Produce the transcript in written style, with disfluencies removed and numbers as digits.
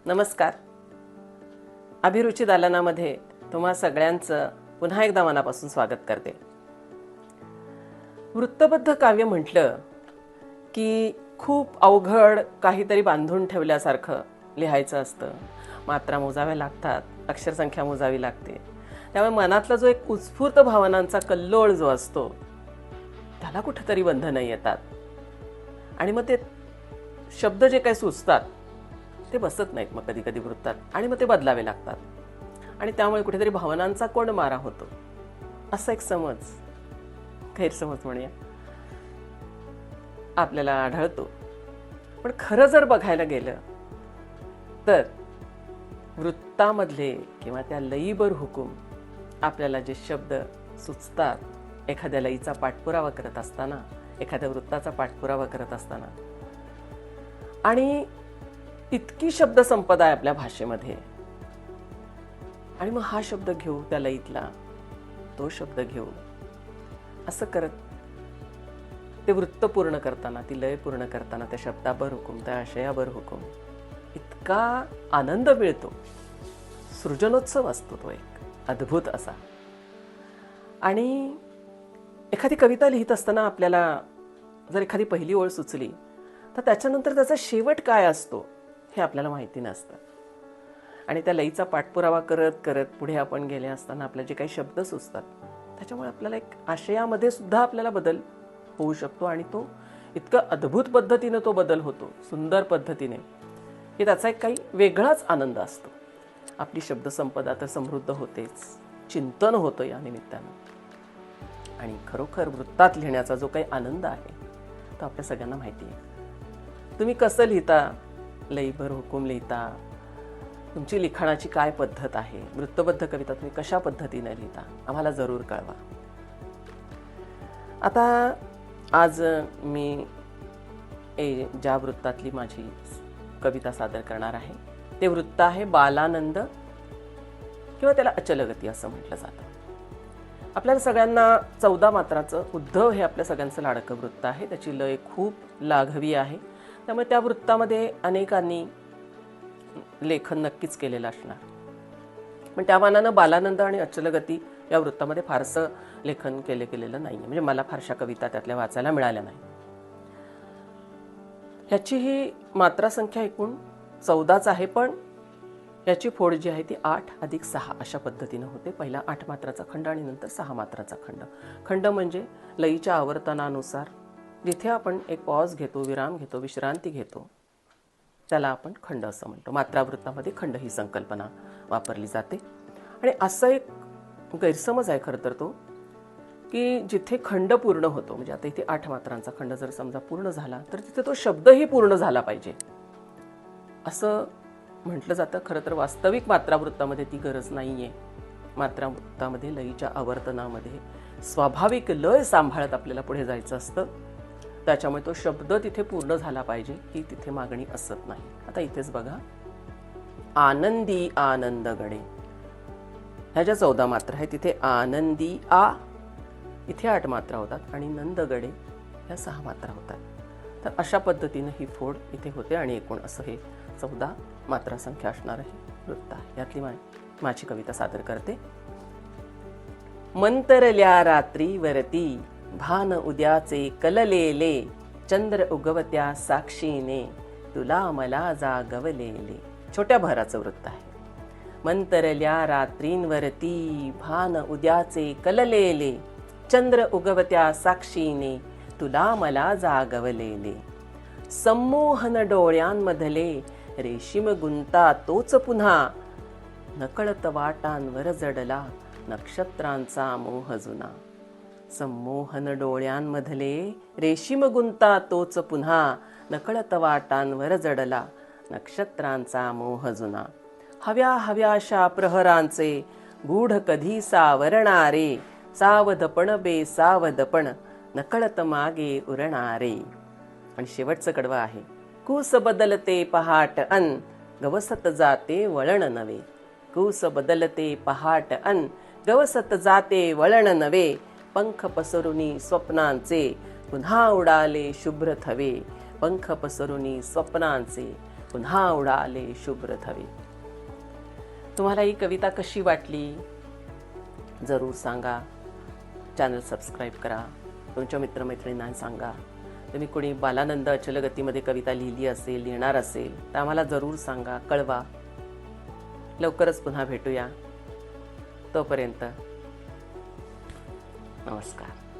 नमस्कार. अभिरुची दालनामध्ये तुम्हा सगळ्यांचं पुन्हा एकदा मनापासून स्वागत करते. वृत्तबद्ध काव्य म्हटलं की खूप अवघड काहीतरी बांधून ठेवल्यासारखं लिहायचं असतं. मात्रा मोजाव्या लागतात, अक्षरसंख्या मोजावी लागते. त्यामुळे मनातला जो एक उत्स्फूर्त भावनांचा कल्लोळ जो असतो त्याला कुठेतरी बंधनं येतात आणि मग ते शब्द जे काही सुचतात ते बसत नाहीत मग कधी कधी वृत्तात आणि मग ते बदलावे लागतात आणि त्यामुळे कुठेतरी भावनांचा कोंडमारा होतो असा एक गैरसमज म्हणूया आपल्याला आढळतो. पण खरं जर बघायला गेलं तर वृत्तामधले किंवा त्या लयीबर हुकूम आपल्याला जे शब्द सुचतात एखाद्या लयीचा पाठपुरावा करत असताना, एखाद्या वृत्ताचा पाठपुरावा करत असताना, आणि इतकी शब्दसंपदा आहे आपल्या भाषेमध्ये आणि मग हा शब्द घेऊ त्या लयीतला, तो शब्द घेऊ असं करत ते वृत्त पूर्ण करताना, ती लय पूर्ण करताना त्या शब्दाबर हुकूम, त्या आशयाबर हुकूम इतका आनंद मिळतो. सृजनोत्सव असतो तो एक अद्भुत असा. आणि एखादी कविता लिहित असताना आपल्याला जर एखादी पहिली ओळ सुचली तर त्याच्यानंतर त्याचा शेवट काय असतो हे आपल्याला माहिती नसतं आणि त्या लयीचा पाठपुरावा करत करत पुढे आपण गेले असताना आपले जे काही शब्द सुचतात त्याच्यामुळे आपल्याला एक आशयामध्ये सुद्धा आपल्याला बदल होऊ शकतो आणि तो इतकं अद्भुत पद्धतीने तो बदल होतो, सुंदर पद्धतीने, की त्याचा एक काही वेगळाच आनंद असतो. आपली शब्दसंपदा तर समृद्ध होतेच, चिंतन होतं या निमित्तानं आणि खरोखर वृत्तात लिहिण्याचा जो काही आनंद आहे तो आपल्या सगळ्यांना माहिती आहे. तुम्ही कसं लिहिता, लयीभर हुकूम लिहिता, तुमची लिखाणाची काय पद्धत आहे, वृत्तबद्ध कविता तुम्ही कशा पद्धतीने लिहिता आम्हाला जरूर कळवा. आता आज मी ज्या वृत्तातली माझी कविता सादर करणार आहे ते वृत्त आहे बालानंद किंवा त्याला अचलगती असं म्हटलं जातं. आपल्याला सगळ्यांना 14 मात्राचं उद्धव हे आपल्या सगळ्यांचं लाडकं वृत्त आहे. त्याची लय खूप लाघवी आहे. त्यामुळे त्या वृत्तामध्ये अनेकांनी लेखन नक्कीच केलेलं असणार. पण त्या मानानं बालानंद आणि अचलगती या वृत्तामध्ये फारसं लेखन केलेलं नाही. म्हणजे मला फारशा कविता त्यातल्या वाचायला मिळाल्या नाही. ह्याची ही मात्रा संख्या एकूण 14च आहे, पण याची फोड जी आहे ती 8 + 6 अशा पद्धतीनं होते. पहिला 8 मात्राचा खंड आणि नंतर 6 मात्राचा खंड. खंड म्हणजे लयीच्या आवर्तनानुसार जिथे आपण एक पॉज घेतो, विराम घेतो, विश्रांती घेतो त्याला आपण खंड असं म्हणतो. मात्रावृत्तामध्ये खंड ही संकल्पना वापरली जाते. आणि असा एक गैरसमज आहे खरं तर तो, की जिथे खंड पूर्ण होतो, म्हणजे आता इथे 8 मात्रांचा खंड जर समजा पूर्ण झाला तर तिथे तो शब्दही पूर्ण झाला पाहिजे असं म्हटलं जातं. खरं तर वास्तविक मात्रावृत्तामध्ये ती गरज नाहीये. मात्रावृत्तामध्ये लयीच्या आवर्तनामध्ये स्वाभाविक लय सांभाळत आपल्याला पुढे जायचं असतं. त्याच्यामुळे तो शब्द तिथे पूर्ण झाला पाहिजे ही तिथे मागणी असत नाही. आता इथेच बघा, आनंदी आनंद गडे ह्या ज्या 14 मात्रा आहेत तिथे आनंदी आ इथे 8 मात्रा होतात आणि नंदगडे ह्या 6 मात्रा होतात. तर अशा पद्धतीनं ही फोड इथे होते आणि एकूण असं हे 14 मात्रा संख्या असणार आहे वृत्त आहे. यातली माझी कविता सादर करते. मंतरल्या रात्री वरती भान उद्याचे कललेले, चंद्र उगवत्या साक्षीने तुला मला जागवलेले. छोट्या भराचं वृत्त आहे. मंतरल्या रात्रींवरती भान उद्याचे कललेले, चंद्र उगवत्या साक्षीने तुला मला जागवलेले. संमोहन डोळ्यांमधले रेशीम गुंता तोच पुन्हा, नकळत वाटांवर जडला नक्षत्रांचा मोह जुना. संमोहन डोळ्यांमधले रेशीम गुंता तोच पुन्हा, नकळत वाटांवर जडला नक्षत्रांचा मोह जुना. हव्या हव्याशा प्रहरांचे गूढ कधी सावरणारे, सावधपण बेसावधपण नकळत मागे उरणारे. आणि शेवटचं कडवं आहे. कूस बदलते पहाट अन गवसत जाते वळण नवे. कूस बदलते पहाट अन गवसत जाते वळण नवे. पंख पसरुनी स्वप्नांचे पुन्हा उडाले शुभ्र थवे. पंख पसरुनी स्वप्नांचे पुन्हा उडाले शुभ्र थवे. तुम्हाला ही कविता कशी वाटली जरूर सांगा. चॅनल सबस्क्राईब करा. तुमच्या मित्रमैत्रिणींना सांगा. तुम्ही कोणी बालानंद अचलगतीमध्ये कविता लिहिली असेल, लिहिणार असेल तर आम्हाला जरूर सांगा, कळवा. लवकरच पुन्हा भेटूया. तोपर्यंत नमस्कार.